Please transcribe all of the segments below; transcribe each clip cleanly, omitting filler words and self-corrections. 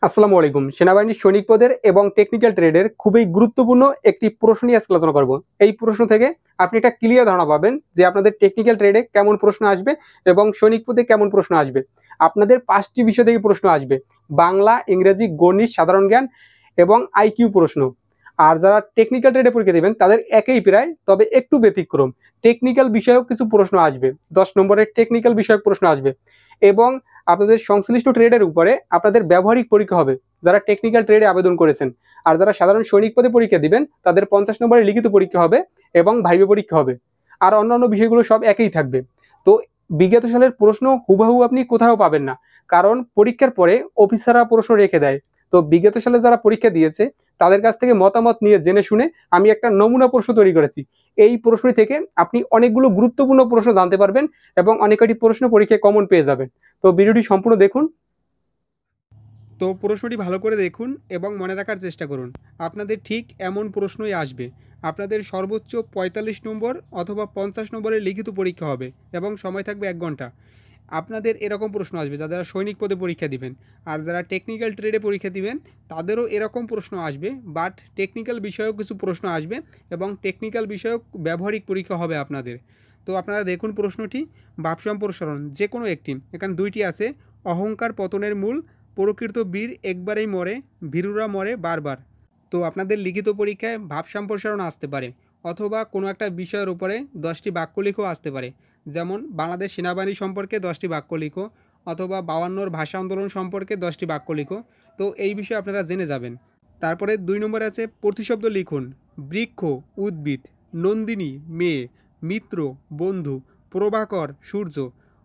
আসসালামু আলাইকুম। সেনাবাহিনীর সৈনিক পদের এবং টেকনিক্যাল ট্রেডের খুবই গুরুত্বপূর্ণ একটি প্রশ্ন নিয়ে আজকে আলোচনা করব। এই প্রশ্ন থেকে আপনি একটা ক্লিয়ার ধারণা পাবেন যে আপনাদের টেকনিক্যাল ট্রেডে কেমন প্রশ্ন আসবে এবং সৈনিক পদে কেমন প্রশ্ন আসবে। আপনাদের 5টি বিষয় থেকে প্রশ্ন আসবে: বাংলা, ইংরেজি, গণিত, সাধারণ জ্ঞান এবং আইকিউ প্রশ্ন। আর যারা টেকনিক্যাল ট্রেডে পরীক্ষা দিবেন তাদের একই প্রায়, তবে একটু ব্যতিক্রম। টেকনিক্যাল বিষয়ক কিছু প্রশ্ন আসবে, 10 নম্বরের টেকনিক্যাল বিষয়ক প্রশ্ন আসবে। এবং আপনাদের সংশ্লিষ্ট ট্রেডের উপরে আপনাদের ব্যবহারিক পরীক্ষা হবে যারা টেকনিক্যাল ট্রেডে আবেদন করেছেন। আর যারা সাধারণ সৈনিক পদে পরীক্ষা দিবেন তাদের 50 নম্বরের লিখিত পরীক্ষা হবে এবং ভাইবা পরীক্ষা হবে। আর অন্যান্য বিষয়গুলো সব একই থাকবে। তো বিগত সালের প্রশ্ন হুবহু আপনি কোথাও পাবেন না, কারণ পরীক্ষার পরে অফিসাররা প্রশ্ন রেখে দেয়। তো বিগত সালে যারা পরীক্ষা দিয়েছে তাদের কাছ থেকে মতামত নিয়ে জেনে শুনে আমি একটা নমুনা প্রশ্ন তৈরি করেছি। এই প্রশ্ন থেকে আপনি অনেকগুলো গুরুত্বপূর্ণ প্রশ্ন জানতে পারবেন এবং অনেক কয়টি প্রশ্ন পরীক্ষায় কমন পেয়ে যাবেন। তো ভিডিওটি সম্পূর্ণ দেখুন। তো প্রশ্নটি ভালো করে দেখুন এবং মনে রাখার চেষ্টা করুন। আপনাদের ঠিক এমন প্রশ্নই আসবে। আপনাদের সর্বোচ্চ 45 নম্বর অথবা 50 নম্বরের লিখিত পরীক্ষা হবে এবং সময় থাকবে 1 ঘন্টা। আপনাদের এরকম প্রশ্ন আসবে যারা সৈনিক পদে পরীক্ষা দিবেন। আর যারা টেকনিক্যাল ট্রেডে পরীক্ষা দিবেন তাদেরও এরকম প্রশ্ন আসবে, বাট টেকনিক্যাল বিষয়ক কিছু প্রশ্ন আসবে এবং টেকনিক্যাল বিষয়ক ব্যবহারিক পরীক্ষা হবে আপনাদের। তো আপনারা দেখুন প্রশ্নটি: ভাব সম্প্রসারণ যে কোনো একটি, এখানে 2টি আছে। অহংকার পতনের মূল, প্রকৃত বীর একবারেই মরে, ভীরুরা মরে বারবার। তো আপনাদের লিখিত পরীক্ষায় ভাব সম্প্রসারণ আসতে পারে, অথবা কোনো একটা বিষয়ের উপরে 10টি বাক্য লিখেও আসতে পারে। যেমন বাংলাদেশ সেনাবাহিনী সম্পর্কে 10টি বাক্য লিখো, অথবা 52 ভাষা আন্দোলন সম্পর্কে 10টি বাক্য লিখো। তো এই বিষয়ে আপনারা জেনে যাবেন। তারপরে 2 নম্বরে আছে প্রতিশব্দ লিখুন: বৃক্ষ উদ্ভিদ, নন্দিনী মেয়ে, মিত্র বন্ধু, প্রভাকর সূর্য,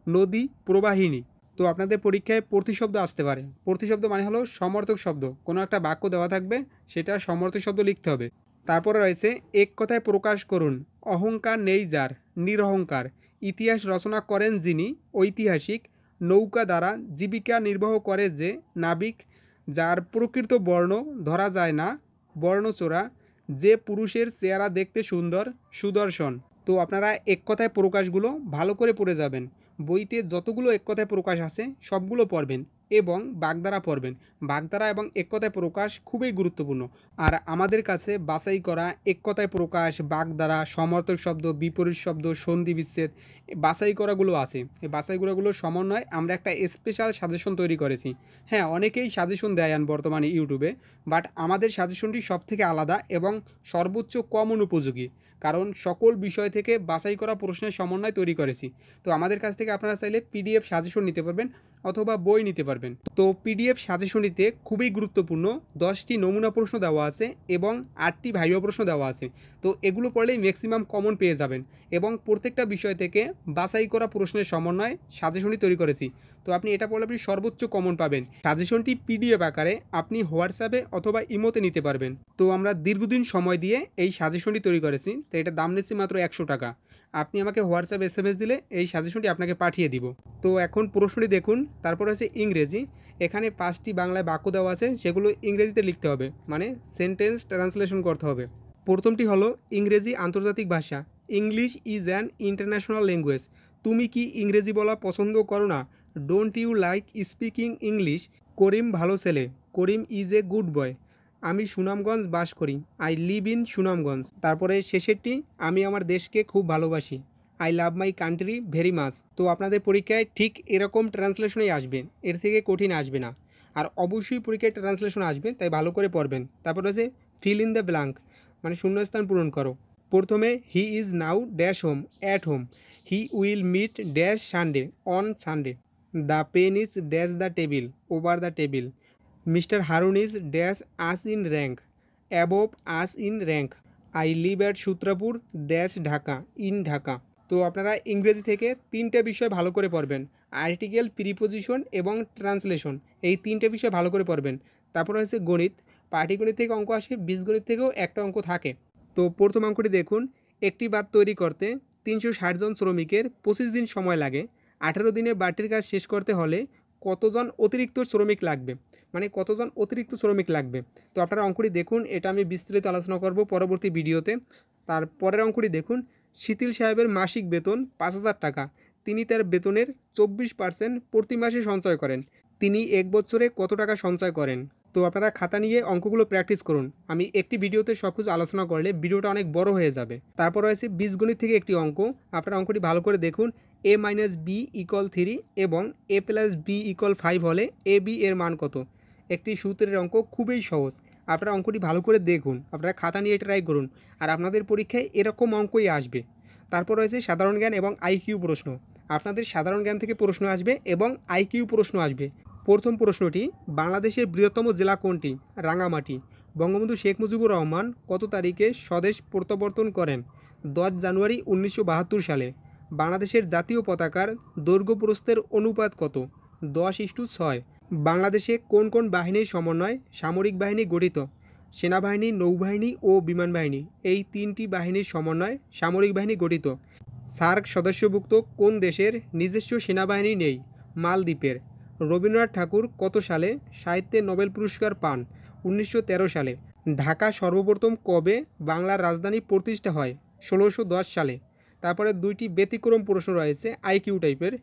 নদী প্রবাহিনী। তো আপনাদের পরীক্ষায় প্রতিশব্দ আসতে পারে। প্রতিশব্দ মানে হলো সমর্থক শব্দ, কোনো একটা বাক্য দেওয়া থাকবে, সেটা সমর্থক শব্দ লিখতে হবে। তারপরে রয়েছে এক কথায় প্রকাশ করুন: অহংকার নেই যার, নিরহংকার, ইতিহাস রচনা করেন যিনি, ঐতিহাসিক, নৌকা দ্বারা জীবিকা নির্বাহ করে যে, নাবিক, যার প্রকৃত বর্ণ ধরা যায় না, বর্ণচোরা, যে পুরুষের চেহারা দেখতে সুন্দর, সুদর্শন। তো আপনারা এক কথায় প্রকাশগুলো ভালো করে পড়ে যাবেন। বইতে যতগুলো এক কথায় প্রকাশ আছে সবগুলো পড়বেন এবং বাগধারা পড়বেন। বাগধারা এবং এক কথায় প্রকাশ খুবই গুরুত্বপূর্ণ। আর আমাদের কাছে বাছাই করা এক কথায় প্রকাশ, বাগধারা, সমর্থক শব্দ, বিপরীত শব্দ, সন্ধি বিচ্ছেদ, বাছাই করাগুলো আছে। এই বাছাইগুলোর সমন্বয়ে আমরা একটা স্পেশাল সাজেশন তৈরি করেছি। হ্যাঁ, অনেকেই সাজেশন দেয় বর্তমানে ইউটিউবে, বাট আমাদের সাজেশনটি সব থেকে আলাদা এবং সর্বোচ্চ কমন উপযোগী, কারণ সকল বিষয় থেকে বাছাই করা প্রশ্নের সমন্বয় তৈরি করেছি। তো আমাদের কাছ থেকে আপনারা চাইলে পিডিএফ সাজেশন নিতে পারবেন অথবা বই নিতে পারবেন। তো পিডিএফ সাজেশনটিতে খুবই গুরুত্বপূর্ণ 10টি নমুনা প্রশ্ন দেওয়া আছে এবং 8টি ভাইভা প্রশ্ন দেওয়া আছে। তো এগুলো পড়লেই ম্যাক্সিমাম কমন পেয়ে যাবেন এবং প্রত্যেকটা বিষয় থেকে বাছাই করা প্রশ্নের সমন্বয়ে সাজেশনটি তৈরি করেছি। তো আপনি এটা পড়লে আপনি সর্বোচ্চ কমন পাবেন। সাজেশনটি পিডিএফ আকারে আপনি হোয়াটসঅ্যাপে অথবা ইমোতে নিতে পারবেন। তো আমরা দীর্ঘদিন সময় দিয়ে এই সাজেশনটি তৈরি করেছি, তো এটা দাম নিচ্ছি মাত্র 100 টাকা। আপনি আমাকে হোয়াটসঅ্যাপ এসএমএস দিলে এই সাজেশনটি আপনাকে পাঠিয়ে দিব। তো এখন প্রশ্নটি দেখুন। তারপর আছে ইংরেজি। এখানে 5টি বাংলায় বাক্য দেওয়া আছে, সেগুলো ইংরেজিতে লিখতে হবে, মানে সেন্টেন্স ট্রান্সলেশন করতে হবে। প্রথমটি হলো ইংরেজি আন্তর্জাতিক ভাষা, English is an international language. তুমি কি ইংরেজি বলা পছন্দ করো না? Don't you like speaking English? Karim ভালো ছেলে, করিম ইজ এ গুড বয়। আমি সুনামগঞ্জ বাস করি, আই লিভ ইন সুনামগঞ্জ। তারপরে শেষেরটি, আমি আমার দেশকে খুব ভালোবাসি, I love my country very much. তো আপনাদের পরীক্ষায় ঠিক এরকম ট্রান্সলেশনেই আসবে, এর থেকে কঠিন আসবে না। আর অবশ্যই পরীক্ষায় ট্রান্সলেশন আসবে, তাই ভালো করে পড়বেন। তারপর আছে ফিল ইন দ্য ব্ল্যাঙ্ক, মানে শূন্যস্থান পূরণ করো। প্রথমে he is now dash home at home, he will meet dash Sunday on Sunday, the pen is dash the table over the table, mister Harun is dash us in rank above us in rank, I live at Sutrapur dash Dhaka in Dhaka. তো আপনারা ইংরেজি থেকে 3টে বিষয় ভালো করে পড়বেন: article, preposition এবং ট্রান্সলেশন। এই 3টে বিষয় ভালো করে পড়বেন। তারপর হচ্ছে গণিত। পাটিগণিত থেকে অঙ্ক আসে, বীজগণিত থেকেও একটা অঙ্ক থাকে। তো প্রথম অঙ্কটি দেখুন: একটি বাঁধ তৈরি করতে 360 জন শ্রমিকের 25 দিন সময় লাগে। 18 দিনে বাড়তির কাজ শেষ করতে হলে কতজন অতিরিক্ত শ্রমিক লাগবে, মানে কতজন অতিরিক্ত শ্রমিক লাগবে। তো আপনারা অঙ্কটি দেখুন, এটা আমি বিস্তারিত আলোচনা করব পরবর্তী ভিডিওতে। তারপরের অঙ্কটি দেখুন: শীতিল সাহেবের মাসিক বেতন 5000 টাকা, তিনি তার বেতনের 24% প্রতি মাসে সঞ্চয় করেন, তিনি এক বছরে কত টাকা সঞ্চয় করেন? তো আপনারা খাতা নিয়ে অঙ্কগুলো প্র্যাকটিস করুন। আমি একটি ভিডিওতে সব কিছু আলোচনা করলে ভিডিওটা অনেক বড় হয়ে যাবে। তারপর রয়েছে বীজগণিত থেকে একটি অঙ্ক। আপনারা অঙ্কটি ভালো করে দেখুন। a - b = 3 এবং a + b = 5 হলে ab এর মান কত? একটি সূত্রের অঙ্ক, খুবই সহজ। আপনারা অঙ্কটি ভালো করে দেখুন, আপনারা খাতা নিয়ে ট্রাই করুন, আর আপনাদের পরীক্ষায় এরকম অঙ্কই আসবে। তারপর রয়েছে সাধারণ জ্ঞান এবং আইকিউ প্রশ্ন। আপনাদের সাধারণ জ্ঞান থেকে প্রশ্ন আসবে এবং আইকিউ প্রশ্ন আসবে। প্রথম প্রশ্নটি, বাংলাদেশের বৃহত্তম জেলা কোনটি? রাঙামাটি। বঙ্গবন্ধু শেখ মুজিবুর রহমান কত তারিখে স্বদেশ প্রত্যাবর্তন করেন? 10 জানুয়ারি 1972 সালে। বাংলাদেশের জাতীয় পতাকার দৈর্ঘ্য প্রস্থের অনুপাত কত? 10:6। বাংলাদেশে কোন কোন বাহিনীর সমন্বয়ে সামরিক বাহিনী গঠিত? সেনাবাহিনী, নৌবাহিনী ও বিমান বাহিনী। এই তিনটি বাহিনীর সমন্বয়ে সামরিক বাহিনী গঠিত। সার্ক সদস্যভুক্ত কোন দেশের নিজস্ব সেনাবাহিনী নেই? মালদ্বীপের। রবীন্দ্রনাথ ঠাকুর কত সালে সাহিত্যে নোবেল পুরস্কার পান? 1913 সালে। ঢাকা সর্বপ্রথম কবে বাংলার রাজধানী প্রতিষ্ঠা হয়? 1610 সালে। তারপরে দুইটি ব্যতিক্রম প্রশ্ন রয়েছে আইকিউ টাইপের।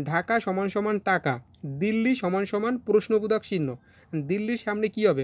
ঢাকা = টাকা, দিল্লি = প্রশ্নবোধক চিহ্ন। দিল্লির সামনে কি হবে?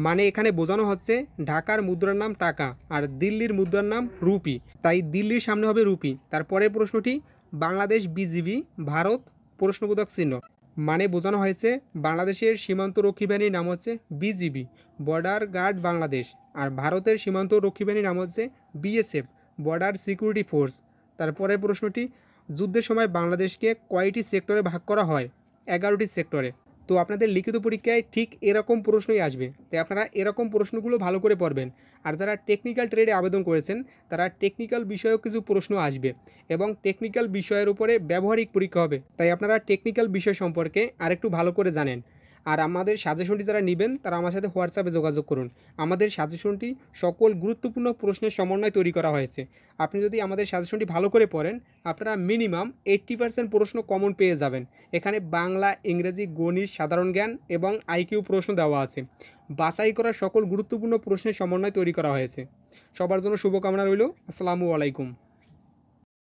মানে এখানে বোঝানো হচ্ছে ঢাকার মুদ্রার নাম টাকা আর দিল্লির মুদ্রার নাম রুপি, তাই দিল্লির সামনে হবে রুপি। তারপরের প্রশ্নটি, বাংলাদেশ বিজিবি, ভারত প্রশ্নবোধক চিহ্ন। মানে বোঝানো হয়েছে বাংলাদেশের সীমান্ত রক্ষী বাহিনীর নাম হচ্ছে বিজিবি, বর্ডার গার্ড বাংলাদেশ, আর ভারতের সীমান্ত রক্ষী বাহিনীর নাম হচ্ছে বিএসএফ, বর্ডার সিকিউরিটি ফোর্স। তারপরের প্রশ্নটি, যুদ্ধের সময় বাংলাদেশকে কয়টি সেক্টরে ভাগ করা হয়? 11টি সেক্টরে। তো আপনাদের লিখিত পরীক্ষায় ঠিক এরকম প্রশ্নই আসবে, তাই আপনারা এরকম প্রশ্নগুলো ভালো করে পড়বেন। আর যারা টেকনিক্যাল ট্রেডে আবেদন করেছেন তারা টেকনিক্যাল বিষয়েও কিছু প্রশ্ন আসবে এবং টেকনিক্যাল বিষয়ের উপরে ব্যবহারিক পরীক্ষা হবে, তাই আপনারা টেকনিক্যাল বিষয় সম্পর্কে আরেকটু ভালো করে জানেন। আর আমাদের সাজেশনটি যারা নেবেন তারা আমার সাথে হোয়াটসঅ্যাপে যোগাযোগ করুন। আমাদের সাজেশনটি সকল গুরুত্বপূর্ণ প্রশ্নের সমন্বয়ে তৈরি করা হয়েছে। আপনি যদি আমাদের সাজেশনটি ভালো করে পড়েন, আপনারা মিনিমাম 80% প্রশ্ন কমন পেয়ে যাবেন। এখানে বাংলা, ইংরেজি, গণিত, সাধারণ জ্ঞান এবং আইকিউ প্রশ্ন দেওয়া আছে। বাছাই করা সকল গুরুত্বপূর্ণ প্রশ্নের সমন্বয়ে তৈরি করা হয়েছে। সবার জন্য শুভকামনা রইল। আসসালামু আলাইকুম।